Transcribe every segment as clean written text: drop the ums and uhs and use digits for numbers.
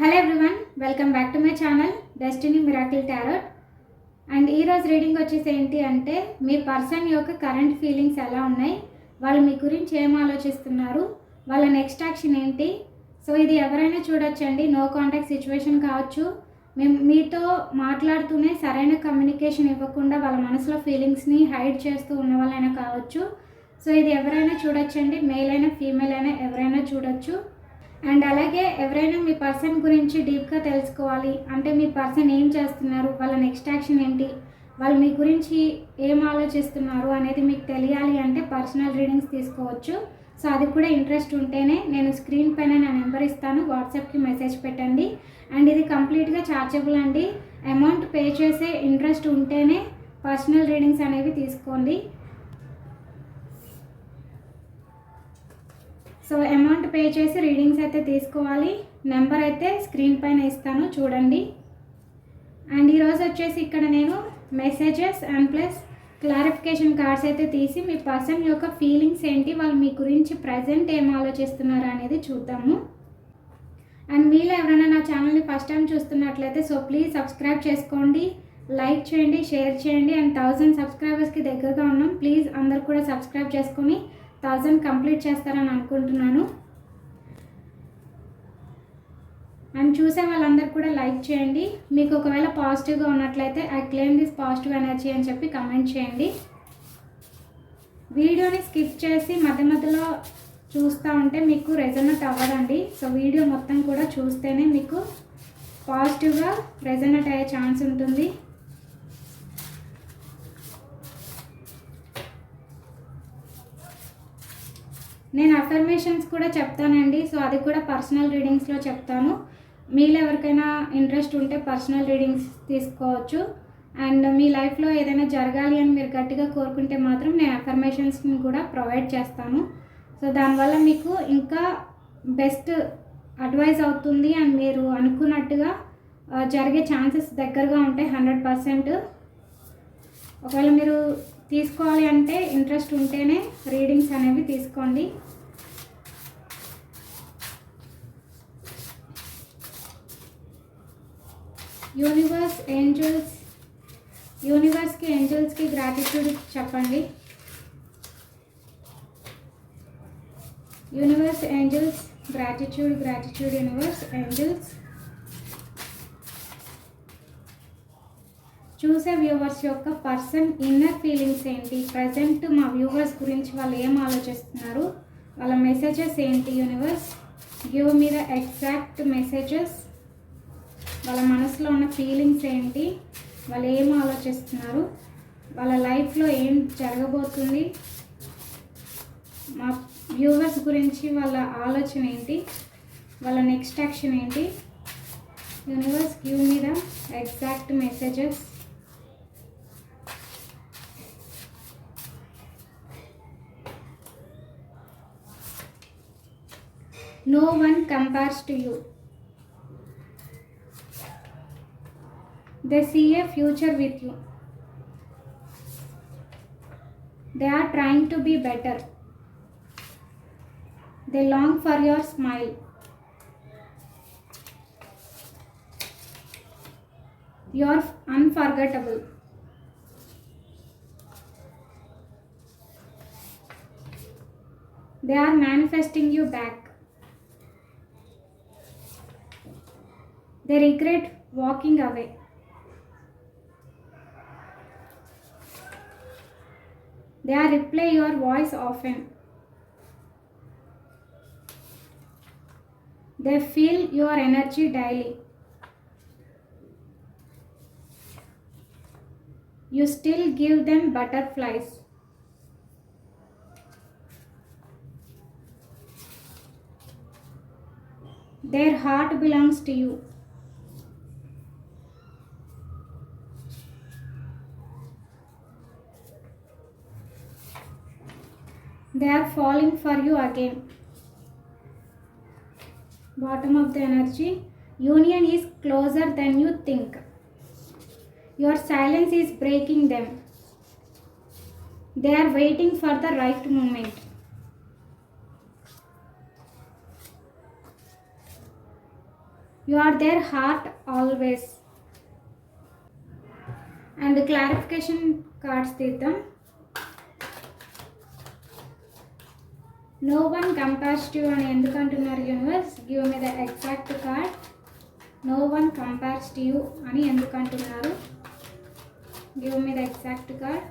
Hello everyone, welcome back to my channel destiny miracle tarot. And ఈరోజు reading వచ్చేసి ఏంటి అంటే, మీ పర్సన్ యొక్క కరెంట్ ఫీలింగ్స్ ఎలా ఉన్నాయి, వాళ్ళు మీ గురించి ఏం ఆలోచిస్తున్నారు, వాళ్ళ నెక్స్ట్ యాక్షన్ ఏంటి. సో ఇది ఎవరైనా చూడొచ్చండి. నో కాంటాక్ట్ సిచ్యువేషన్ కావచ్చు, మేము మీతో మాట్లాడుతూనే సరైన కమ్యూనికేషన్ ఇవ్వకుండా వాళ్ళ మనసులో ఫీలింగ్స్ని హైడ్ చేస్తూ ఉన్న వాళ్ళైనా కావచ్చు. సో ఇది ఎవరైనా చూడొచ్చండి. మేల్ అయినా ఫీమేల్ అయినా ఎవరైనా చూడొచ్చు. అండ్ అలాగే ఎవరైనా మీ పర్సన్ గురించి డీప్గా తెలుసుకోవాలి అంటే, మీ పర్సన్ ఏం చేస్తున్నారు, వాళ్ళ నెక్స్ట్ యాక్షన్ ఏంటి, వాళ్ళు మీ గురించి ఏం ఆలోచిస్తున్నారు అనేది మీకు తెలియాలి అంటే పర్సనల్ రీడింగ్స్ తీసుకోవచ్చు. సో అది కూడా ఇంట్రెస్ట్ ఉంటేనే నేను స్క్రీన్ పైన నా నెంబర్ ఇస్తాను, వాట్సాప్కి మెసేజ్ పెట్టండి. అండ్ ఇది కంప్లీట్గా ఛార్జబుల్ అండి. అమౌంట్ పే చేసే ఇంట్రెస్ట్ ఉంటేనే పర్సనల్ రీడింగ్స్ అనేవి తీసుకోండి. సో అమౌంట్ పే చేసి రీడింగ్స్ అయితే తీసుకోవాలి. నెంబర్ అయితే స్క్రీన్ పైన ఇస్తాను, చూడండి. అండ్ ఈరోజు వచ్చేసి ఇక్కడ నేను messages and plus clarification cards అయితే తీసి మీ పర్సన్ యొక్క ఫీలింగ్స్ ఏంటి, వాళ్ళు మీ గురించి ప్రజెంట్ ఏం ఆలోచిస్తున్నారు అనేది చూద్దాము. అండ్ మీలో ఎవరైనా నా ఛానల్ని ఫస్ట్ టైం చూస్తున్నట్లయితే సో ప్లీజ్ సబ్స్క్రైబ్ చేసుకోండి, లైక్ చేయండి, షేర్ చేయండి. అండ్ 1000 సబ్స్క్రైబర్స్కి దగ్గరగా ఉన్నాం. ప్లీజ్ అందరు కూడా సబ్స్క్రైబ్ చేసుకొని 1000 కంప్లీట్ చేస్తారని అనుకుంటున్నాను. అండ్ చూసే వాళ్ళందరూ కూడా లైక్ చేయండి. మీకు ఒకవేళ పాజిటివ్గా ఉన్నట్లయితే I claim this positive energy అని చెప్పి కమెంట్ చేయండి. వీడియోని స్కిప్ చేసి మధ్య మధ్యలో చూస్తూ ఉంటే మీకు రెజొనేట్ అవ్వదండి. సో వీడియో మొత్తం కూడా చూస్తేనే మీకు పాజిటివ్గా రెజొనేట్ అయ్యే ఛాన్స్ ఉంటుంది. నేను అఫర్మేషన్స్ కూడా చెప్తానండి. సో అది కూడా పర్సనల్ రీడింగ్స్లో చెప్తాను. మీలో ఎవరికైనా ఇంట్రెస్ట్ ఉంటే పర్సనల్ రీడింగ్స్ తీసుకోవచ్చు. అండ్ మీ లైఫ్లో ఏదైనా జరగాలి అని మీరు గట్టిగా కోరుకుంటే మాత్రం నేను అఫర్మేషన్స్ని కూడా ప్రొవైడ్ చేస్తాను. సో దానివల్ల మీకు ఇంకా బెస్ట్ అడ్వైజ్ అవుతుంది. అండ్ మీరు అనుకున్నట్టుగా జరిగే ఛాన్సెస్ దగ్గరగా ఉంటాయి 100%. ఒకవేళ మీరు తీసుకోవాలి అంటే ఇంట్రెస్ట్ ఉంటేనే రీడింగ్స్ అనేవి తీసుకోండి. యూనివర్స్, ఏంజల్స్, యూనివర్స్కి ఏంజల్స్కి గ్రాటిట్యూడ్ చెప్పండి. Universe, angels, gratitude, gratitude universe, angels. చూసే వ్యూవర్స్ యొక్క పర్సన్ ఇన్నర్ ఫీలింగ్స్ ఏంటి, ప్రజెంట్ మా వ్యూవర్స్ గురించి వాళ్ళు ఏం ఆలోచిస్తున్నారు, వాళ్ళ మెసేజెస్ ఏంటి. Universe give me the exact messages. వాళ్ళ మనసులో ఉన్న ఫీలింగ్స్ ఏంటి, వాళ్ళు ఏం ఆలోచిస్తున్నారు, వాళ్ళ లైఫ్లో ఏం జరగబోతుంది, మా వ్యూవర్స్ గురించి వాళ్ళ ఆలోచన ఏంటి, వాళ్ళ నెక్స్ట్ యాక్షన్ ఏంటి. Universe give me the exact messages. No one compares to you. They see a future with you. They are trying to be better. They long for your smile. You are unforgettable. They are manifesting you back. They regret walking away. They are replay your voice often. They feel your energy daily. You still give them butterflies. Their heart belongs to you. They are falling for you again. Bottom of the energy. Union is closer than you think. Your silence is breaking them. They are waiting for the right moment. You are there heart always. And clarification cards తీద్దాం. No one compares to అని ఎందుకు అంటున్నారు universe? Give me the exact card. No one compares to you అని ఎందుకు అంటున్నారు? Give me the exact card.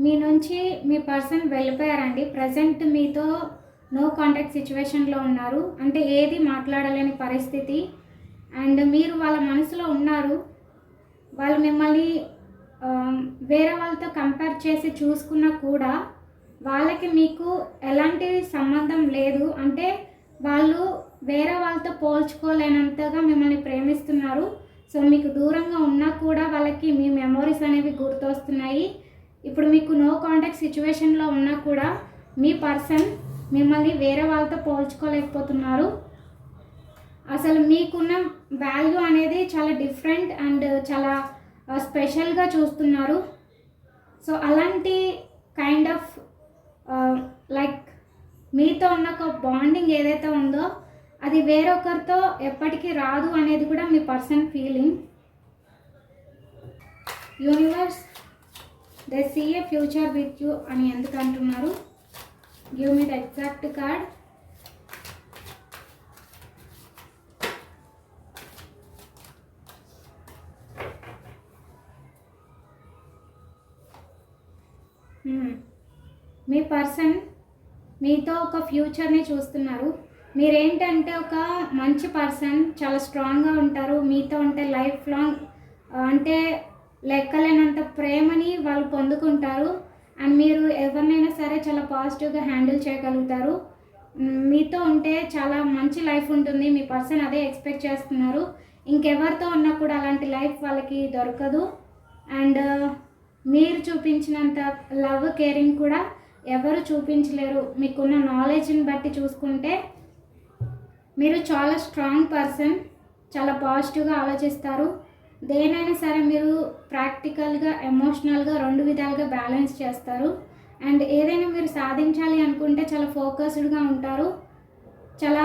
మీ నుంచి మీ పర్సన్ వెళ్ళిపోయారండి. ప్రజెంట్ మీతో నో కాంటాక్ట్ సిచ్యువేషన్లో ఉన్నారు, అంటే ఏది మాట్లాడలేని పరిస్థితి. అండ్ మీరు వాళ్ళ మనసులో ఉన్నారు. వాళ్ళు మిమ్మల్ని వేరే వాళ్ళతో కంపేర్ చేసి చూసుకున్నా కూడా వాళ్ళకి మీకు ఎలాంటి సంబంధం లేదు. అంటే వాళ్ళు వేరే వాళ్ళతో పోల్చుకోలేనంతగా మిమ్మల్ని ప్రేమిస్తున్నారు. సో మీకు దూరంగా ఉన్నా కూడా వాళ్ళకి మీ మెమోరీస్ అనేవి గుర్తొస్తున్నాయి. ఇప్పుడు మీకు నో కాంటాక్ట్ సిచ్యువేషన్లో ఉన్నా కూడా మీ పర్సన్ మిమ్మల్ని వేరే వాళ్ళతో పోల్చుకోలేకపోతున్నారు. అసలు మీకున్న వాల్యూ అనేది చాలా డిఫరెంట్ అండ్ చాలా స్పెషల్గా చూస్తున్నారు. సో అలాంటి కైండ్ ఆఫ్ లైక్ మీతో ఉన్న ఒక బాండింగ్ ఏదైతే ఉందో అది వేరొకరితో ఎప్పటికీ రాదు అనేది కూడా మీ person feeling. Universe they see a future with you అని ఎందుకు అంటున్నారు? Give me the exact card. మీ పర్సన్ మీతో ఒక ఫ్యూచర్ని చూస్తున్నారు. మీరేంటంటే ఒక మంచి పర్సన్, చాలా స్ట్రాంగ్గా ఉంటారు. మీతో ఉంటే లైఫ్ లాంగ్ అంటే లెక్కలేనంత ప్రేమని వాళ్ళు పొందుకుంటారు. అండ్ మీరు ఎవరినైనా సరే చాలా పాజిటివ్గా హ్యాండిల్ చేయగలుగుతారు. మీతో ఉంటే చాలా మంచి లైఫ్ ఉంటుంది. మీ పర్సన్ అదే ఎక్స్పెక్ట్ చేస్తున్నారు. ఇంకెవరితో ఉన్నా కూడా అలాంటి లైఫ్ వాళ్ళకి దొరకదు. అండ్ మీరు చూపించినంత లవ్, కేరింగ్ కూడా ఎవరు చూపించలేరు. మీకున్న నాలెడ్జ్ని బట్టి చూసుకుంటే మీరు చాలా స్ట్రాంగ్ పర్సన్, చాలా పాజిటివ్గా ఆలోచిస్తారు. దేనైనా సరే మీరు ప్రాక్టికల్గా, ఎమోషనల్గా రెండు విధాలుగా బ్యాలెన్స్ చేస్తారు. అండ్ ఏదైనా మీరు సాధించాలి అనుకుంటే చాలా ఫోకస్డ్గా ఉంటారు. చాలా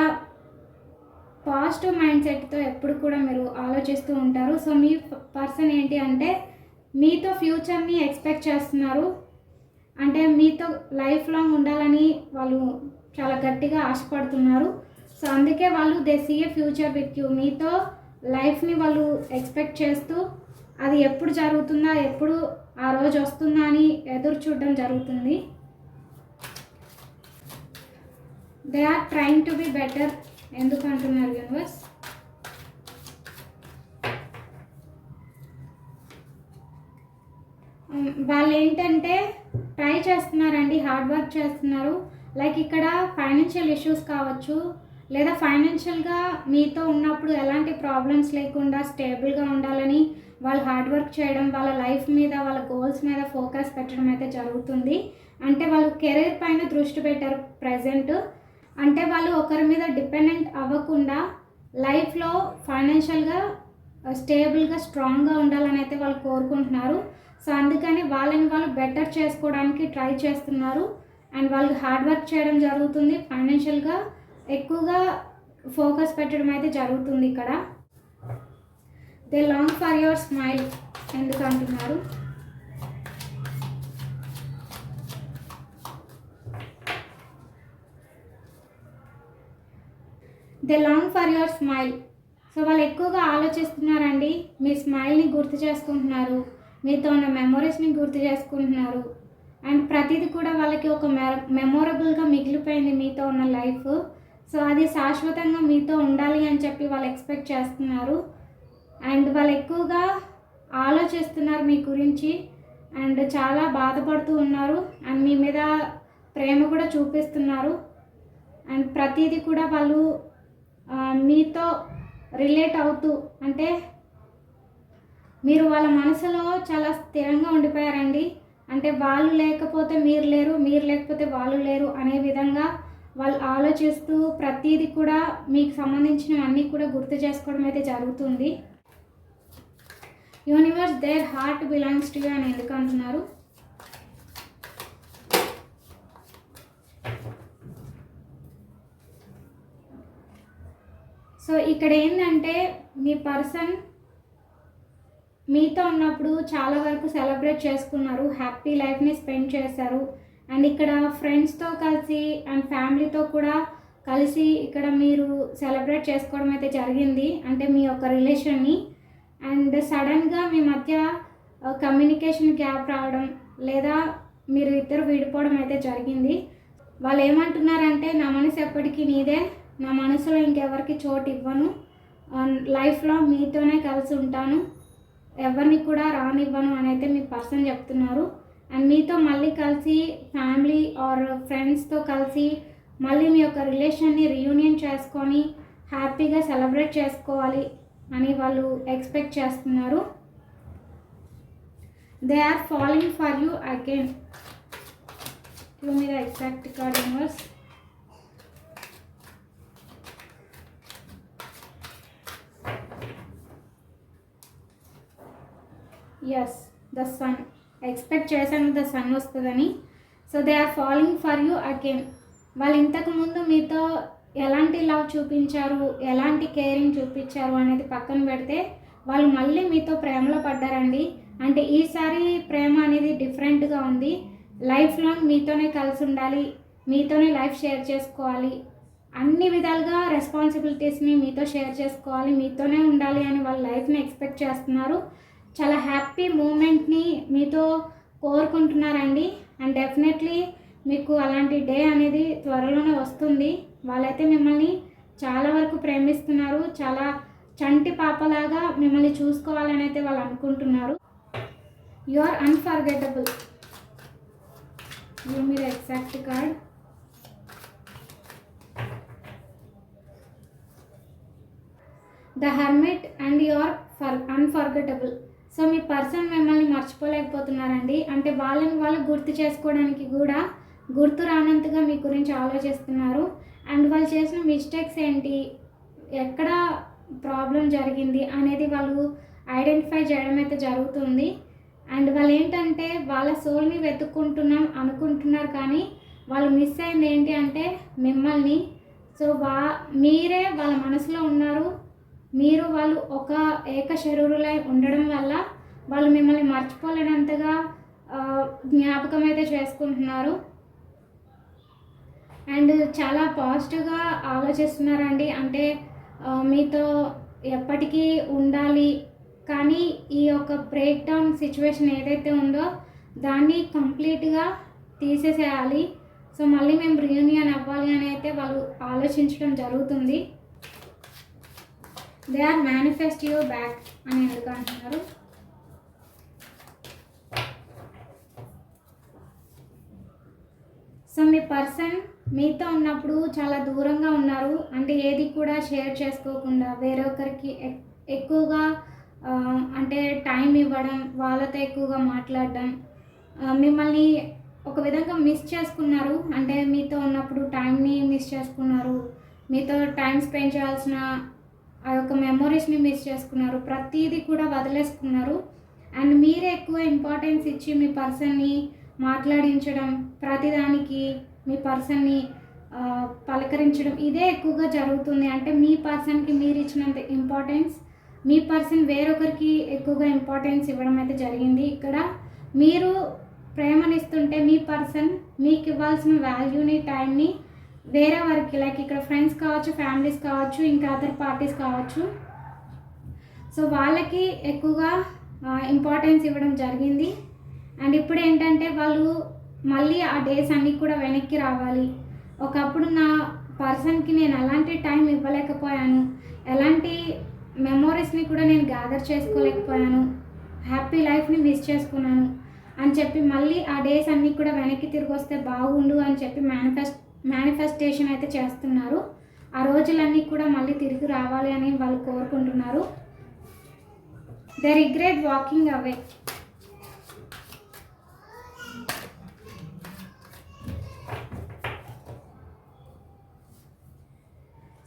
పాజిటివ్ మైండ్ సెట్తో ఎప్పుడు కూడా మీరు ఆలోచిస్తూ ఉంటారు. సో మీ పర్సన్ ఏంటి అంటే మీతో ఫ్యూచర్ని ఎక్స్పెక్ట్ చేస్తున్నారు. అంటే మీతో లైఫ్ లాంగ్ ఉండాలని వాళ్ళు చాలా గట్టిగా ఆశపడుతున్నారు. సో అందుకే వాళ్ళు they see a future with you. మీతో లైఫ్ని వాళ్ళు ఎక్స్పెక్ట్ చేస్తూ అది ఎప్పుడు జరుగుతుందా, ఎప్పుడు ఆ రోజు వస్తుందా అని ఎదురు చూడడం జరుగుతుంది. They are trying to be better ఎందుకు అంటున్నారు యూనివర్స్? వాళ్ళు ఏంటంటే ట్రై చేస్తున్నారండి, హార్డ్ వర్క్ చేస్తున్నారు. లైక్ ఇక్కడ ఫైనాన్షియల్ ఇష్యూస్ కావచ్చు, లేదా ఫైనాన్షియల్గా మీతో ఉన్నప్పుడు ఎలాంటి ప్రాబ్లమ్స్ లేకుండా స్టేబుల్గా ఉండాలని వాళ్ళు హార్డ్ వర్క్ చేయడం, వాళ్ళ లైఫ్ మీద, వాళ్ళ గోల్స్ మీద ఫోకస్ పెట్టడం అయితే జరుగుతుంది. అంటే వాళ్ళు కెరీర్ పైన దృష్టి పెట్టారు ప్రజెంట్. అంటే వాళ్ళు ఒకరి మీద డిపెండెంట్ అవ్వకుండా లైఫ్లో ఫైనాన్షియల్గా స్టేబుల్గా, స్ట్రాంగ్గా ఉండాలని అయితే వాళ్ళు కోరుకుంటున్నారు. సో అందుకని వాళ్ళని వాళ్ళు బెటర్ చేసుకోవడానికి ట్రై చేస్తున్నారు. అండ్ వాళ్ళకి హార్డ్ వర్క్ చేయడం జరుగుతుంది. ఫైనాన్షియల్గా ఎక్కువగా ఫోకస్ పెట్టడం అయితే జరుగుతుంది. ఇక్కడ they long for your smile ఎందుకు అంటున్నారు? They long for your smile. So వాళ్ళు ఎక్కువగా ఆలోచిస్తున్నారండి. మీ స్మైల్ని గుర్తు చేసుకుంటున్నారు, మీతో ఉన్న మెమొరీస్ని గుర్తు చేసుకుంటున్నారు. అండ్ ప్రతిదీ కూడా వాళ్ళకి ఒక మెమొరబుల్గా మిగిలిపోయింది మీతో ఉన్న లైఫ్. సో అది శాశ్వతంగా మీతో ఉండాలి అని చెప్పి వాళ్ళు ఎక్స్పెక్ట్ చేస్తున్నారు. అండ్ వాళ్ళు ఎక్కువగా ఆలోచిస్తున్నారు మీ గురించి. అండ్ చాలా బాధపడుతూ ఉన్నారు. అండ్ మీ మీద ప్రేమ కూడా చూపిస్తున్నారు. అండ్ ప్రతిదీ కూడా వాళ్ళు మీతో రిలేట్ అవుతూ, అంటే మీరు వాళ్ళ మనసులో చాలా స్థిరంగా ఉండిపోయారండి. అంటే వాళ్ళు లేకపోతే మీరు లేరు, మీరు లేకపోతే వాళ్ళు లేరు అనే విధంగా వాళ్ళు ఆలోచిస్తూ ప్రతీది కూడా మీకు సంబంధించినవన్నీ కూడా గుర్తు చేసుకోవడం అయితే జరుగుతుంది. Universe their heart belongs to you అని ఎందుకు అంటున్నారు? సో ఇక్కడ ఏంటంటే మీ పర్సన్ మీతో ఉన్నప్పుడు చాలా వరకు సెలబ్రేట్ చేసుకున్నారు, హ్యాపీ లైఫ్ని స్పెండ్ చేశారు. అండ్ ఇక్కడ ఫ్రెండ్స్తో కలిసి అండ్ ఫ్యామిలీతో కూడా కలిసి ఇక్కడ మీరు సెలబ్రేట్ చేసుకోవడం అయితే జరిగింది, అంటే మీ యొక్క రిలేషన్ని. అండ్ సడన్గా మీ మధ్య కమ్యూనికేషన్ గ్యాప్ రావడం లేదా మీరు ఇద్దరు విడిపోవడం అయితే జరిగింది. వాళ్ళు ఏమంటున్నారంటే నా మనసు ఎప్పటికీ నీదే, నా మనసులో ఇంకెవరికి చోటు ఇవ్వను, లైఫ్లో మీతోనే కలిసి ఉంటాను, ఎవరిని కూడా రానివ్వను అని అయితే మీ పర్సన్ చెప్తున్నారు. అండ్ మీతో మళ్ళీ కలిసి ఫ్యామిలీ ఆర్ ఫ్రెండ్స్తో కలిసి మళ్ళీ మీ యొక్క రిలేషన్ని రీయూనియన్ చేసుకొని హ్యాపీగా సెలబ్రేట్ చేసుకోవాలి అని వాళ్ళు ఎక్స్పెక్ట్ చేస్తున్నారు. They are following for you again. Give me the exact card universe. Yes, the sun. Expect చేశాను ద సన్ వస్తుందని. So they are following for you again. వాళ్ళు ఇంతకుముందు మీతో ఎలాంటి లవ్ చూపించారు, ఎలాంటి కేరింగ్ చూపించారు అనేది పక్కన పెడితే వాళ్ళు మళ్ళీ మీతో ప్రేమలో పడ్డారండి. అంటే ఈసారి ప్రేమ అనేది డిఫరెంట్గా ఉంది. లైఫ్ లాంగ్ మీతోనే కలిసి ఉండాలి, మీతోనే లైఫ్ షేర్ చేసుకోవాలి, అన్ని విధాలుగా రెస్పాన్సిబిలిటీస్ని మీతో షేర్ చేసుకోవాలి, మీతోనే ఉండాలి అని వాళ్ళ లైఫ్ని ఎక్స్పెక్ట్ చేస్తున్నారు. చాలా హ్యాపీ మూమెంట్ని మీతో కోరుకుంటున్నారండి. అండ్ డెఫినెట్లీ మీకు అలాంటి డే అనేది త్వరలోనే వస్తుంది. వాళ్ళైతే మిమ్మల్ని చాలా వరకు ప్రేమిస్తున్నారు, చాలా చంటి పాపలాగా మిమ్మల్ని చూసుకోవాలని అయితే వాళ్ళు అనుకుంటున్నారు. You are unforgettable. Give me the exact card. The hermit and you are unforgettable. So మీ పర్సన్ మిమ్మల్ని మర్చిపోలేకపోతున్నారండి. అంటే వాళ్ళని వాళ్ళు గుర్తు చేసుకోవడానికి కూడా గుర్తు రానంతగా మీ గురించి ఆలోచిస్తున్నారు. అండ్ వాళ్ళు చేసిన మిస్టేక్స్ ఏంటి, ఎక్కడ ప్రాబ్లం జరిగింది అనేది వాళ్ళు ఐడెంటిఫై చేయడం అయితే జరుగుతుంది. అండ్ వాళ్ళు ఏంటంటే వాళ్ళ సోల్ని వెతుక్కుంటున్నాం అనుకుంటున్నారు, కానీ వాళ్ళు మిస్ అయింది ఏంటి అంటే మిమ్మల్ని. సో మీరే వాళ్ళ మనసులో ఉన్నారు, మీరు వాళ్ళు ఒక ఏక శరీరులై ఉండడం వల్ల వాళ్ళు మిమ్మల్ని మర్చిపోలేనంతగా జ్ఞాపకం అయితే చేసుకుంటున్నారు. అండ్ చాలా పాజిటివ్గా ఆలోచిస్తున్నారండి. అంటే మీతో ఎప్పటికీ ఉండాలి, కానీ ఈ యొక్క బ్రేక్ డౌన్ సిచ్యువేషన్ ఏదైతే ఉందో దాన్ని కంప్లీట్గా తీసేసేయాలి. సో మళ్ళీ మేము రీయూనియన్ అవ్వాలి అని అయితే వాళ్ళు ఆలోచించడం జరుగుతుంది. They are manifest you back అని ఎందుకు అంటున్నారు? సో మీ పర్సన్ మీతో ఉన్నప్పుడు చాలా దూరంగా ఉన్నారు. అంటే ఏది కూడా షేర్ చేసుకోకుండా వేరొకరికి ఎక్కువగా అంటే టైం ఇవ్వడం, వాళ్ళతో ఎక్కువగా మాట్లాడడం, మిమ్మల్ని ఒక విధంగా మిస్ చేసుకున్నారు. అంటే మీతో ఉన్నప్పుడు టైంని మిస్ చేసుకున్నారు, మీతో టైం స్పెండ్ చేయాల్సిన ఆ యొక్క మెమొరీస్ని మిస్ చేసుకున్నారు, ప్రతిదీ కూడా వదిలేసుకున్నారు. అండ్ మీరే ఎక్కువ ఇంపార్టెన్స్ ఇచ్చి మీ పర్సన్ని మాట్లాడించడం, ప్రతిదానికి మీ పర్సన్ని పలకరించడం ఇదే ఎక్కువగా జరుగుతుంది. అంటే మీ పర్సన్కి మీరు ఇచ్చినంత ఇంపార్టెన్స్ మీ పర్సన్ వేరొకరికి ఎక్కువగా ఇంపార్టెన్స్ ఇవ్వడం అయితే జరిగింది. ఇక్కడ మీరు ప్రేమనిస్తుంటే మీ పర్సన్ మీకు ఇవ్వాల్సిన వాల్యూని, టైంని వేరే వారికి, లైక్ ఇక్కడ ఫ్రెండ్స్ కావచ్చు, ఫ్యామిలీస్ కావచ్చు, ఇంకా అదర్ పార్టీస్ కావచ్చు, సో వాళ్ళకి ఎక్కువగా ఇంపార్టెన్స్ ఇవ్వడం జరిగింది. అండ్ ఇప్పుడు ఏంటంటే వాళ్ళు మళ్ళీ ఆ డేస్ అన్నీ కూడా వెనక్కి రావాలి. ఒకప్పుడు నా పర్సన్కి నేను ఎలాంటి టైం ఇవ్వలేకపోయాను, ఎలాంటి మెమోరీస్ని కూడా నేను గ్యాదర్ చేసుకోలేకపోయాను, హ్యాపీ లైఫ్ని మిస్ చేసుకున్నాను అని చెప్పి మళ్ళీ ఆ డేస్ అన్నీ కూడా వెనక్కి తిరిగి వస్తే బాగుండు అని చెప్పి మేనిఫెస్టేషన్ అయితే చేస్తున్నారు. ఆ రోజులన్నీ కూడా మళ్ళీ తిరిగి రావాలి అని వాళ్ళు కోరుకుంటున్నారు. They regret walking away.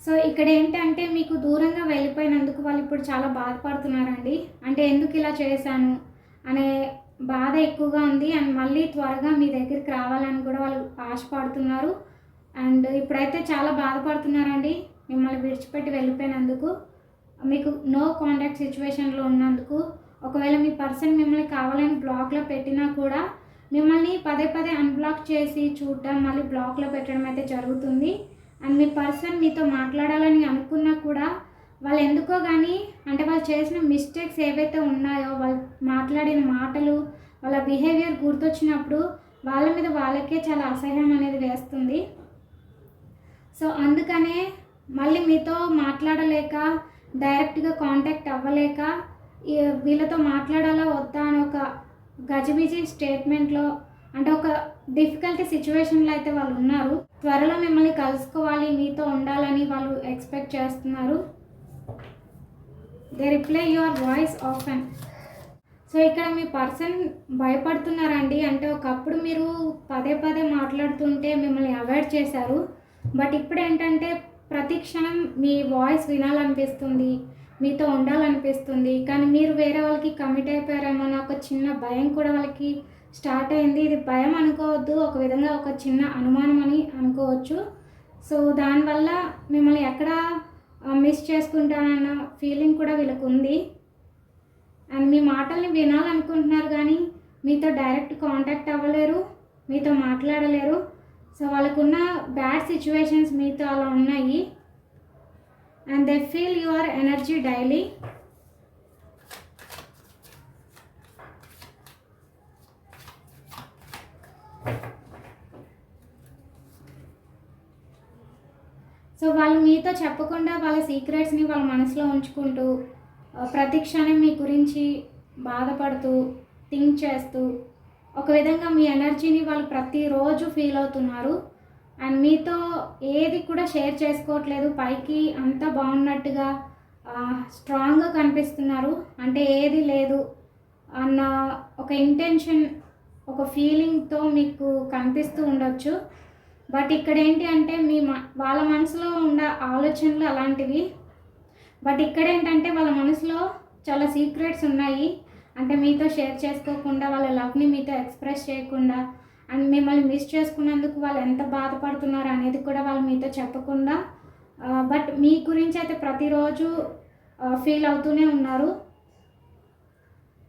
So ఇక్కడ ఏంటంటే మీకు దూరంగా వెళ్ళిపోయినందుకు వాళ్ళు ఇప్పుడు చాలా బాధపడుతున్నారండి. అంటే ఎందుకు ఇలా చేశాను అనే బాధ ఎక్కువగా ఉంది. అండ్ మళ్ళీ త్వరగా మీ దగ్గరికి రావాలని కూడా వాళ్ళు ఆశపడుతున్నారు. అండ్ ఇప్పుడైతే చాలా బాధపడుతున్నారండి మిమ్మల్ని విడిచిపెట్టి వెళ్ళిపోయినందుకు, మీకు నో కాంటాక్ట్ సిచ్యువేషన్లో ఉన్నందుకు. ఒకవేళ మీ పర్సన్ మిమ్మల్ని కావాలని బ్లాక్లో పెట్టినా కూడా మిమ్మల్ని పదే పదే అన్బ్లాక్ చేసి చూడటం, మళ్ళీ బ్లాక్లో పెట్టడం అయితే జరుగుతుంది. అండ్ మీ పర్సన్ మీతో మాట్లాడాలని అనుకున్నా కూడా వాళ్ళు ఎందుకో కానీ, అంటే వాళ్ళు చేసిన మిస్టేక్స్ ఏవైతే ఉన్నాయో, వాళ్ళు మాట్లాడిన మాటలు, వాళ్ళ బిహేవియర్ గుర్తొచ్చినప్పుడు వాళ్ళ మీద వాళ్ళకే చాలా అసహ్యం అనేది వేస్తుంది. సో అందుకనే మళ్ళీ మీతో మాట్లాడలేక, డైరెక్ట్గా కాంటాక్ట్ అవ్వలేక, వీళ్ళతో మాట్లాడాలా వద్దా అని ఒక గజిబిజి స్టేట్మెంట్లో, అంటే ఒక డిఫికల్టీ సిచ్యువేషన్లో అయితే వాళ్ళు ఉన్నారు. త్వరలో మిమ్మల్ని కలుసుకోవాలి, మీతో ఉండాలని వాళ్ళు ఎక్స్పెక్ట్ చేస్తున్నారు. They reply your voice often. So ఇక్కడ మీ పర్సన్ భయపడుతున్నారండి. అంటే ఒకప్పుడు మీరు పదే పదే మాట్లాడుతుంటే మిమ్మల్ని అవాయిడ్ చేశారు. బట్ ఇప్పుడు ఏంటంటే ప్రతి క్షణం మీ వాయిస్ వినాలనిపిస్తుంది, మీతో ఉండాలనిపిస్తుంది. కానీ మీరు వేరే వాళ్ళకి కమిట్ అయిపోయారేమో అన్న ఒక చిన్న భయం కూడా వాళ్ళకి స్టార్ట్ అయింది. ఇది భయం అనుకోవద్దు, ఒక విధంగా ఒక చిన్న అనుమానం అని అనుకోవచ్చు. సో దానివల్ల మిమ్మల్ని ఎక్కడ మిస్ చేసుకుంటానన్న ఫీలింగ్ కూడా వీళ్ళకు ఉంది. అండ్ మీ మాటల్ని వినాలనుకుంటున్నారు కానీ మీతో డైరెక్ట్ కాంటాక్ట్ అవ్వలేరు, మీతో మాట్లాడలేరు. సో వాళ్ళకున్న బ్యాడ్ సిచ్యువేషన్స్ మీతో అలా ఉన్నాయి. And they feel your energy daily. So వాళ్ళు మీతో చెప్పకుండా వాళ్ళ సీక్రెట్స్ని వాళ్ళ మనసులో ఉంచుకుంటూ ప్రతి క్షణం మీ గురించి బాధపడుతూ, థింక్ చేస్తూ, ఒక విధంగా మీ ఎనర్జీని వాళ్ళు ప్రతిరోజు ఫీల్ అవుతున్నారు. అండ్ మీతో ఏది కూడా షేర్ చేసుకోవట్లేదు. పైకి అంతా బాగున్నట్టుగా స్ట్రాంగ్గా కనిపిస్తున్నారు, అంటే ఏది లేదు అన్న ఒక ఇంటెన్షన్, ఒక ఫీలింగ్తో మీకు కనిపిస్తూ ఉండొచ్చు. బట్ ఇక్కడ ఏంటి అంటే వాళ్ళ మనసులో ఉన్న ఆలోచనలు అలాంటివి. బట్ ఇక్కడ ఏంటంటే వాళ్ళ మనసులో చాలా సీక్రెట్స్ ఉన్నాయి. అంటే మీతో షేర్ చేసుకోకుండా, వాళ్ళ లవ్ని మీతో ఎక్స్ప్రెస్ చేయకుండా, అండ్ మిమ్మల్ని మిస్ చేసుకున్నందుకు వాళ్ళు ఎంత బాధపడుతున్నారు అనేది కూడా వాళ్ళు మీతో చెప్పకుండా, బట్ మీ గురించి అయితే ప్రతిరోజు ఫీల్ అవుతూనే ఉన్నారు.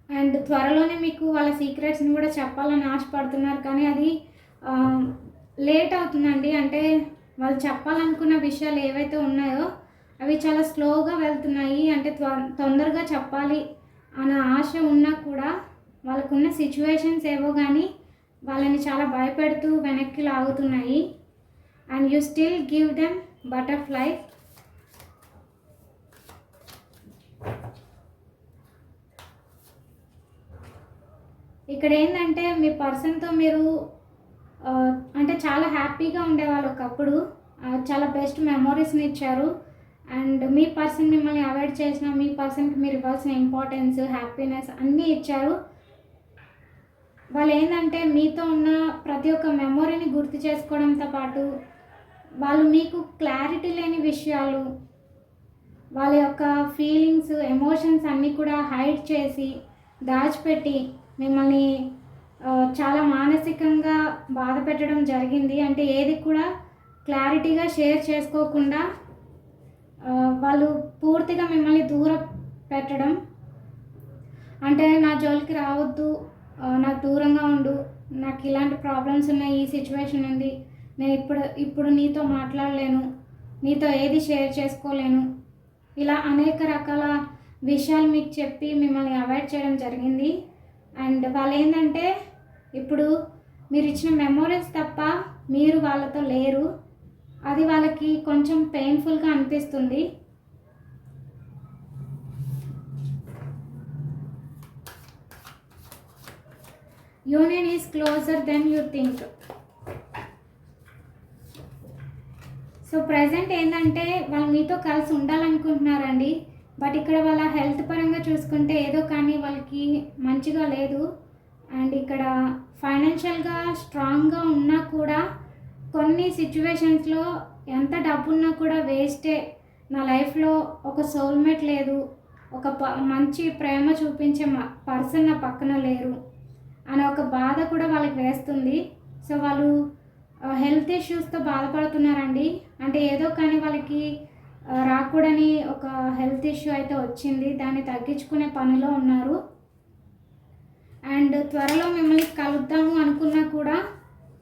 అండ్ త్వరలోనే మీకు వాళ్ళ సీక్రెట్స్ని కూడా చెప్పాలని ఆశపడుతున్నారు. కానీ అది లేట్ అవుతుందండి. అంటే వాళ్ళు చెప్పాలనుకున్న విషయాలు ఏవైతే ఉన్నాయో అవి చాలా స్లోగా వెళ్తున్నాయి. అంటే తొందరగా చెప్పాలి అన్న ఆశ ఉన్నా కూడా వాళ్ళకున్న సిచ్యువేషన్స్ ఏవో కానీ వాళ్ళని చాలా భయపెడుతూ వెనక్కి లాగుతున్నాయి. And you still give them butterfly. ఇక్కడ ఏంటంటే మీ పర్సన్తో మీరు అంటే చాలా హ్యాపీగా ఉండేవాళ్ళు ఒకప్పుడు, చాలా బెస్ట్ మెమొరీస్ని ఇచ్చారు. అండ్ మీ పర్సన్ మిమ్మల్ని అవాయిడ్ చేసిన, మీ పర్సన్కి మీరు ఇవ్వాల్సిన ఇంపార్టెన్స్, హ్యాపీనెస్ అన్నీ ఇచ్చారు. వాళ్ళు ఏంటంటే మీతో ఉన్న ప్రతి ఒక్క మెమొరీని గుర్తు చేసుకోవడంతో పాటు వాళ్ళు మీకు క్లారిటీ లేని విషయాలు, వాళ్ళ యొక్క ఫీలింగ్స్, ఎమోషన్స్ అన్నీ కూడా హైడ్ చేసి దాచిపెట్టి మిమ్మల్ని చాలా మానసికంగా బాధ పెట్టడం జరిగింది. అంటే ఏది కూడా క్లారిటీగా షేర్ చేసుకోకుండా వాళ్ళు పూర్తిగా మిమ్మల్ని దూరం పెట్టడం. అంటే నా జోలికి రావద్దు, నాకు దూరంగా ఉండు, నాకు ఇలాంటి ప్రాబ్లమ్స్ ఉన్నాయి, ఈ సిచ్యువేషన్ ఉంది, నేను ఇప్పుడు నీతో మాట్లాడలేను, నీతో ఏది షేర్ చేసుకోలేను, ఇలా అనేక రకాల విషయాలు మీకు చెప్పి మిమ్మల్ని అవాయిడ్ చేయడం జరిగింది. అండ్ వాళ్ళు ఏంటంటే ఇప్పుడు మీరు ఇచ్చిన మెమొరీస్ తప్ప మీరు వాళ్ళతో లేరు. అది వాళ్ళకి కొంచెం పెయిన్ఫుల్గా అనిపిస్తుంది. Union is closer than you think. So present ఏంటంటే వాళ్ళు మీతో కలిసి ఉండాలనుకుంటున్నారండి. బట్ ఇక్కడ వాళ్ళ హెల్త్ పరంగా చూసుకుంటే ఏదో కానీ వాళ్ళకి మంచిగా లేదు. అండ్ ఇక్కడ ఫైనాన్షియల్గా స్ట్రాంగ్గా ఉన్నా కూడా కొన్ని సిచ్యువేషన్స్లో ఎంత డబ్బున్నా కూడా వేస్టే, నా లైఫ్లో ఒక సోల్మేట్ లేదు, ఒక మంచి ప్రేమ చూపించే పర్సన్ నా పక్కన లేరు అనే ఒక బాధ కూడా వాళ్ళకి వేస్తుంది. సో వాళ్ళు హెల్త్ ఇష్యూస్తో బాధపడుతున్నారండి. అంటే ఏదో కానీ వాళ్ళకి రాకూడని ఒక హెల్త్ ఇష్యూ అయితే వచ్చింది, దాన్ని తగ్గించుకునే పనిలో ఉన్నారు. అండ్ త్వరలో మిమ్మల్ని కలుద్దాము అనుకున్నా కూడా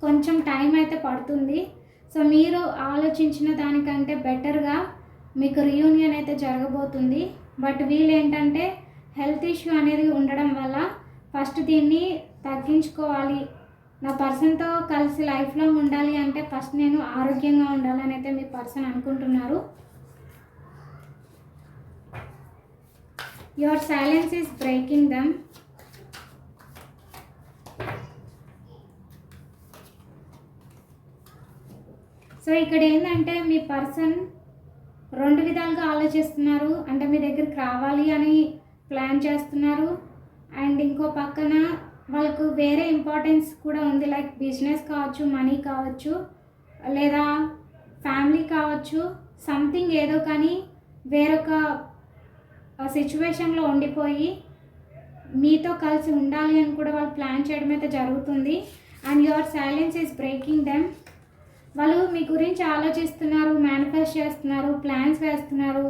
కొంచెం టైం అయితే పడుతుంది. సో మీరు ఆలోచించిన దానికంటే బెటర్గా మీకు రీయూనియన్ అయితే జరగబోతుంది. బట్ వీళ్ళు ఏంటంటే హెల్త్ ఇష్యూ అనేది ఉండడం వల్ల ఫస్ట్ దీన్ని తగ్గించుకోవాలి, నా పర్సన్తో కలిసి లైఫ్లో ఉండాలి అంటే ఫస్ట్ నేను ఆరోగ్యంగా ఉండాలని అయితే మీ పర్సన్ అనుకుంటున్నారు. Your silence is breaking them. So ఇక్కడ ఏంటంటే మీ పర్సన్ రెండు విధాలుగా ఆలోచిస్తున్నారు. అంటే మీ దగ్గరికి రావాలి అని ప్లాన్ చేస్తున్నారు. అండ్ ఇంకో పక్కన వాళ్ళకు వేరే ఇంపార్టెన్స్ కూడా ఉంది, లైక్ బిజినెస్ కావచ్చు, మనీ కావచ్చు, లేదా ఫ్యామిలీ కావచ్చు, సంథింగ్ ఏదో కానీ వేరొక సిచ్యువేషన్లో ఉండిపోయి మీతో కలిసి ఉండాలి అని కూడా వాళ్ళు ప్లాన్ చేయడం అయితే జరుగుతుంది. And your silence is breaking them. వాళ్ళు మీ గురించి ఆలోచిస్తున్నారు, మేనిఫెస్ట్ చేస్తున్నారు, ప్లాన్స్ వేస్తున్నారు.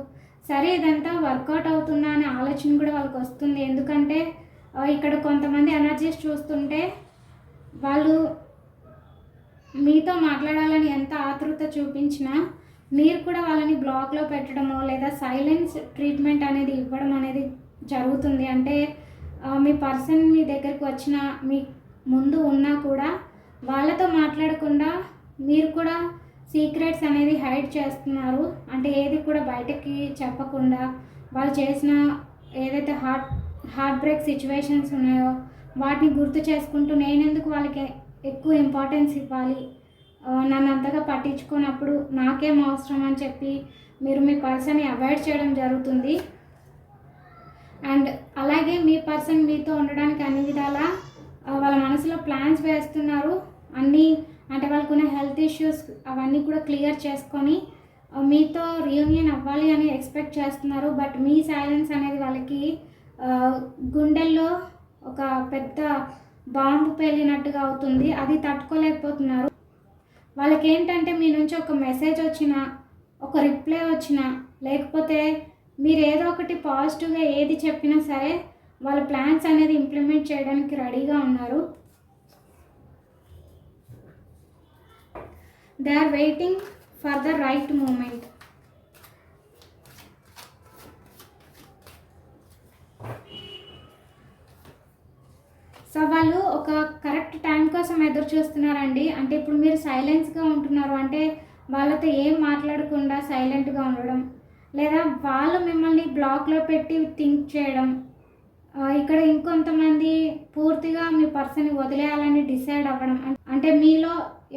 సరే ఇదంతా వర్కౌట్ అవుతుందా అనే ఆలోచన కూడా వాళ్ళకి వస్తుంది. ఎందుకంటే ఇక్కడ కొంతమంది ఎనర్జీస్ చూస్తుంటే వాళ్ళు మీతో మాట్లాడాలని ఎంత ఆతృత చూపించినా మీరు కూడా వాళ్ళని బ్లాక్లో పెట్టడమో లేదా సైలెన్స్ ట్రీట్మెంట్ అనేది ఇవ్వడం అనేది జరుగుతుంది. అంటే మీ పర్సన్ మీ దగ్గరికి వచ్చిన మీ ముందు ఉన్నా కూడా వాళ్ళతో మాట్లాడకుండా మీరు కూడా సీక్రెట్స్ అనేది హైడ్ చేస్తున్నారు. అంటే ఏది కూడా బయటకి చెప్పకుండా వాళ్ళు చేసిన ఏదైతే హార్ట్ బ్రేక్ సిచ్యువేషన్స్ ఉన్నాయో వాటిని గుర్తు చేసుకుంటూ నేనెందుకు వాళ్ళకి ఎక్కువ ఇంపార్టెన్స్ ఇవ్వాలి, నన్ను అంతగా పట్టించుకున్నప్పుడు నాకేం అవసరం అని చెప్పి మీరు మీ పర్సన్ని అవాయిడ్ చేయడం జరుగుతుంది. అండ్ అలాగే మీ పర్సన్ మీతో ఉండడానికి అన్ని విధాలా వాళ్ళ మనసులో ప్లాన్స్ వేస్తున్నారు. అన్నీ అంటే వాళ్ళకున్న హెల్త్ ఇష్యూస్ అవన్నీ కూడా క్లియర్ చేసుకొని మీతో రీయూనియన్ అవ్వాలి అని ఎక్స్పెక్ట్ చేస్తున్నారు. బట్ మీ సైలెన్స్ అనేది వాళ్ళకి గుండెల్లో ఒక పెద్ద బాంబు పేలినట్టుగా అవుతుంది, అది తట్టుకోలేకపోతున్నారు. వాళ్ళకి ఏంటంటే మీ నుంచి ఒక మెసేజ్ వచ్చినా, ఒక రిప్లై వచ్చినా, లేకపోతే మీరు ఏదో ఒకటి పాజిటివ్గా ఏది చెప్పినా సరే వాళ్ళ ప్లాన్స్ అనేది ఇంప్లిమెంట్ చేయడానికి రెడీగా ఉన్నారు. They are waiting for the right moment. So వాళ్ళు ఒక కరెక్ట్ టైం కోసం ఎదురు చూస్తున్నారండి. అంటే ఇప్పుడు మీరు సైలెన్స్గా ఉంటున్నారు అంటే వాళ్ళతో ఏం మాట్లాడకుండా సైలెంట్గా ఉండడం, లేదా వాళ్ళు మిమ్మల్ని బ్లాక్లో పెట్టి థింక్ చేయడం. ఇక్కడ ఇంకొంతమంది పూర్తిగా మీ పర్సన్ని వదిలేయాలని డిసైడ్ అవ్వడం. అంటే మీలో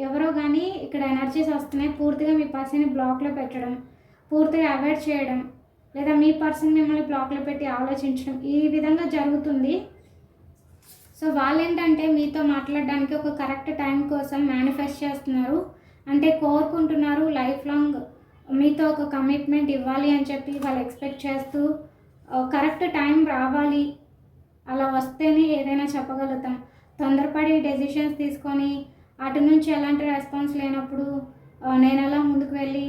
ఎవరో కానీ ఇక్కడ ఎనర్జీస్ వస్తున్నాయి, పూర్తిగా మీ పర్సన్ని బ్లాక్లో పెట్టడం, పూర్తిగా అవాయిడ్ చేయడం, లేదా మీ పర్సన్ మిమ్మల్ని బ్లాక్లో పెట్టి ఆలోచించడం, ఈ విధంగా జరుగుతుంది. సో వాళ్ళు ఏంటంటే మీతో మాట్లాడడానికి ఒక కరెక్ట్ టైం కోసం మేనిఫెస్ట్ చేస్తున్నారు. అంటే కోరుకుంటున్నారు లైఫ్ లాంగ్ మీతో ఒక కమిట్మెంట్ ఇవ్వాలి అని చెప్పి వాళ్ళు ఎక్స్పెక్ట్ చేస్తూ కరెక్ట్ టైం రావాలి, అలా వస్తేనే ఏదైనా చెప్పగలుగుతాం. తొందరపడి డెసిషన్స్ తీసుకొని అటు నుంచి ఎలాంటి రెస్పాన్స్ లేనప్పుడు నేను ఎలా ముందుకు వెళ్ళి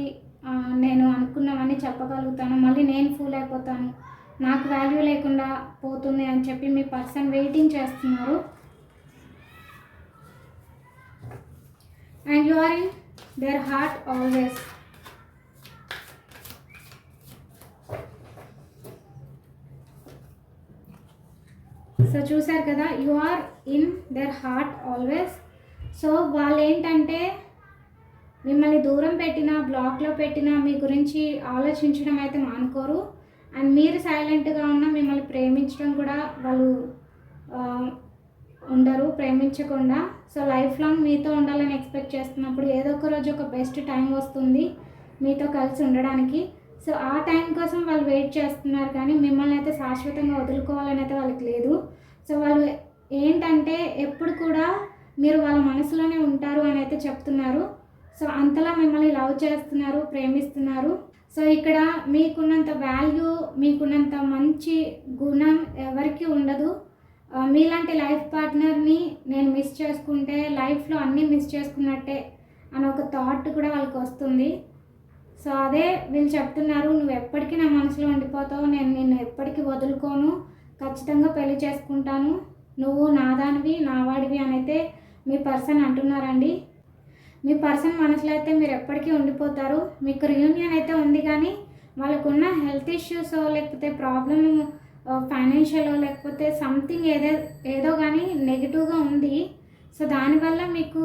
నేను అనుకున్నవన్నీ చెప్పగలుగుతాను, మళ్ళీ నేను ఫూల్ అయిపోతాను, నాకు వాల్యూ లేకుండా పోతుంది అని చెప్పి మీ పర్సన్ వెయిటింగ్ చేస్తున్నారు. And you are in their heart always. So చూసారు కదా, you are in their heart always. So వాళ్ళు ఏంటంటే మిమ్మల్ని దూరం పెట్టినా, బ్లాక్లో పెట్టినా మీ గురించి ఆలోచించడం అయితే మానుకోరు. అండ్ మీరు సైలెంట్గా ఉన్న మిమ్మల్ని ప్రేమించడం కూడా వాళ్ళు ఉండరు, ప్రేమించకుండా. సో లైఫ్ లాంగ్ మీతో ఉండాలని ఎక్స్పెక్ట్ చేస్తున్నప్పుడు ఏదో ఒక రోజు ఒక బెస్ట్ టైం వస్తుంది మీతో కలిసి ఉండడానికి. సో ఆ టైం కోసం వాళ్ళు వెయిట్ చేస్తున్నారు, కానీ మిమ్మల్ని అయితే శాశ్వతంగా వదులుకోవాలని అయితే వాళ్ళకి లేదు. సో వాళ్ళు ఏంటంటే ఎప్పుడు కూడా మీరు వాళ్ళ మనసులోనే ఉంటారు అని అయితే చెప్తున్నారు. సో అంతలా మిమ్మల్ని లవ్ చేస్తున్నారు, ప్రేమిస్తున్నారు. సో ఇక్కడ మీకున్నంత వాల్యూ, మీకున్నంత మంచి గుణం ఎవరికీ ఉండదు. మీలాంటి లైఫ్ పార్ట్నర్ని నేను మిస్ చేసుకుంటే లైఫ్లో అన్నీ మిస్ చేసుకున్నట్టే అని ఒక థాట్ కూడా వాళ్ళకి వస్తుంది. సో అదే వీళ్ళు చెప్తున్నారు, నువ్వు ఎప్పటికీ నా మనసులో ఉండిపోతావు, నేను నిన్ను ఎప్పటికీ వదులుకోను, ఖచ్చితంగా పెళ్లి చేసుకుంటాను, నువ్వు నాదానివి నావాడివి అని అయితే మీ పర్సన్ అంటున్నారండి. మీ పర్సన్ మనసులో అయితే మీరు ఎప్పటికీ ఉండిపోతారు. మీకు రియూనియన్ అయితే ఉంది, కానీ వాళ్ళకున్న హెల్త్ ఇష్యూస్ లేకపోతే ప్రాబ్లమ్ ఫైనాన్షియల్ లేకపోతే సంథింగ్ ఏదో కానీ నెగిటివ్గా ఉంది. సో దానివల్ల మీకు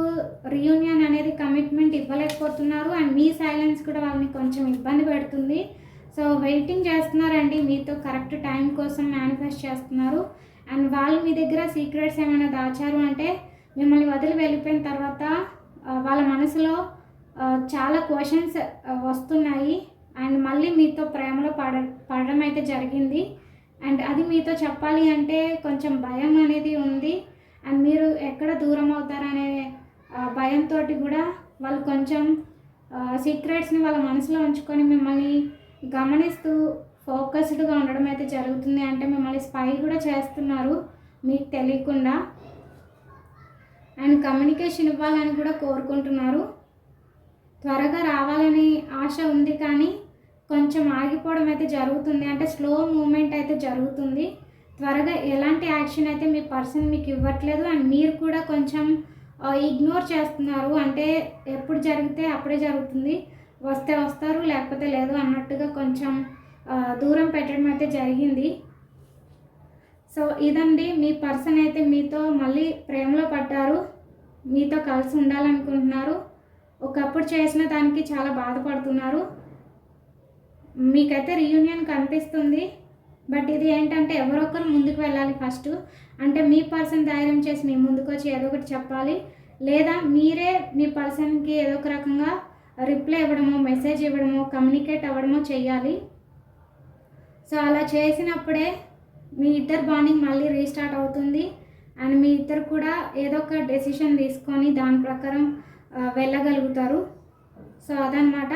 రియూనియన్ అనేది కమిట్మెంట్ ఇవ్వలేకపోతున్నారు. అండ్ మీ సైలెన్స్ కూడా వాళ్ళని కొంచెం ఇబ్బంది పెడుతుంది. సో వెయిటింగ్ చేస్తున్నారండి, మీతో కరెక్ట్ టైం కోసం మేనిఫెస్ట్ చేస్తున్నారు. అండ్ వాళ్ళు మీ దగ్గర సీక్రెట్స్ ఏమైనా దాచారు అంటే మిమ్మల్ని వదిలి వెళ్ళిపోయిన తర్వాత వాళ్ళ మనసులో చాలా క్వశ్చన్స్ వస్తున్నాయి. అండ్ మళ్ళీ మీతో ప్రేమలో పడడం అయితే జరిగింది. అండ్ అది మీతో చెప్పాలి అంటే కొంచెం భయం అనేది ఉంది. అండ్ మీరు ఎక్కడ దూరం అవుతారనే భయంతో కూడా వాళ్ళు కొంచెం సీక్రెట్స్ని వాళ్ళ మనసులో ఉంచుకొని మిమ్మల్ని గమనిస్తూ ఫోకస్డ్గా ఉండడం అయితే జరుగుతుంది. అంటే మిమ్మల్ని స్పై కూడా చేస్తున్నారు మీకు తెలియకుండా. అండ్ కమ్యూనికేషన్ ఇవ్వాలని కూడా కోరుకుంటున్నారు. త్వరగా రావాలని ఆశ ఉంది, కానీ కొంచెం ఆగిపోవడం అయితే జరుగుతుంది. అంటే స్లో మూమెంట్ అయితే జరుగుతుంది. త్వరగా ఎలాంటి యాక్షన్ అయితే మీ పర్సన్ మీకు ఇవ్వట్లేదు. అండ్ మీరు కూడా కొంచెం ఇగ్నోర్ చేస్తున్నారు. అంటే ఎప్పుడు జరిగితే అప్పుడే జరుగుతుంది, వస్తే వస్తారు లేకపోతే లేదు అన్నట్టుగా కొంచెం దూరం పెట్టడం అయితే జరిగింది. సో ఇదండి, మీ పర్సన్ అయితే మీతో మళ్ళీ ప్రేమలో పడ్డారు, మీతో కలిసి ఉండాలనుకుంటున్నారు. ఒకప్పుడు చేసిన దానికి చాలా బాధపడుతున్నారు. మీకైతే రీయూనియన్ కనిపిస్తుంది. బట్ ఇది ఏంటంటే ఎవరొకరు ముందుకు వెళ్ళాలి ఫస్ట్. అంటే మీ పర్సన్ ధైర్యం చేసి మీ ముందుకు వచ్చి ఏదో ఒకటి చెప్పాలి, లేదా మీరే మీ పర్సన్కి ఏదో ఒక రకంగా రిప్లై ఇవ్వడమో, మెసేజ్ ఇవ్వడమో, కమ్యూనికేట్ అవ్వడమో చేయాలి. సో అలా చేసినప్పుడే మీ ఇద్దరు బాండింగ్ మళ్ళీ రీస్టార్ట్ అవుతుంది. అండ్ మీ ఇద్దరు కూడా ఏదో ఒక డెసిషన్ తీసుకొని దాని ప్రకారం వెళ్ళగలుగుతారు. సో అదనమాట,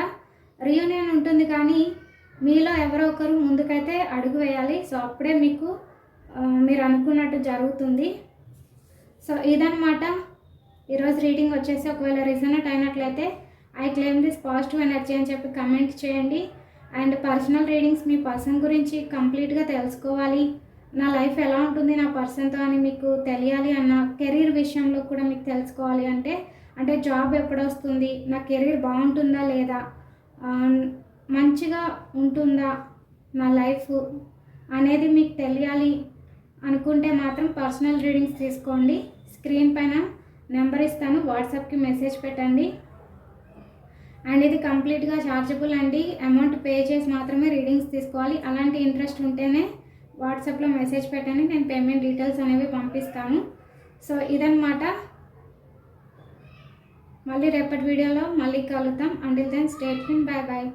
రీయూనియన్ ఉంటుంది, కానీ మీలో ఎవరో ఒకరు ముందుకైతే అడుగు వేయాలి. సో అప్పుడే మీకు మీరు అనుకున్నట్టు జరుగుతుంది. సో ఇదనమాట ఈరోజు రీడింగ్ వచ్చేసి. ఒకవేళ రిజనెట్ అయినట్లయితే I claim this positive energy అని చెప్పి కమెంట్ చేయండి. And personal readings me person గురించి కంప్లీట్గా తెలుసుకోవాలి, నా లైఫ్ ఎలా ఉంటుంది నా పర్సన్తో అని మీకు తెలియాలి అన్న, కెరీర్ విషయంలో కూడా మీకు తెలుసుకోవాలి అంటే జాబ్ ఎప్పుడు వస్తుంది, నా కెరీర్ బాగుంటుందా లేదా, మంచిగా ఉంటుందా నా లైఫ్ అనేది మీకు తెలియాలి అనుకుంటే మాత్రం పర్సనల్ రీడింగ్స్ తీసుకోండి. స్క్రీన్ పైన నెంబర్ ఇస్తాను, వాట్సాప్కి మెసేజ్ పెట్టండి. అండ్ ఇది కంప్లీట్గా ఛార్జబుల్ అండి, అమౌంట్ పే చేసి మాత్రమే రీడింగ్స్ తీసుకోవాలి. అలాంటి ఇంట్రెస్ట్ ఉంటేనే వాట్సాప్లో మెసేజ్ పెట్టండి, నేను పేమెంట్ డీటెయిల్స్ అనేవి పంపిస్తాను. సో ఇదన్నమాట, మళ్ళీ రేపటి వీడియోలో మళ్ళీ కలుద్దాం. Until then stay tuned, bye bye.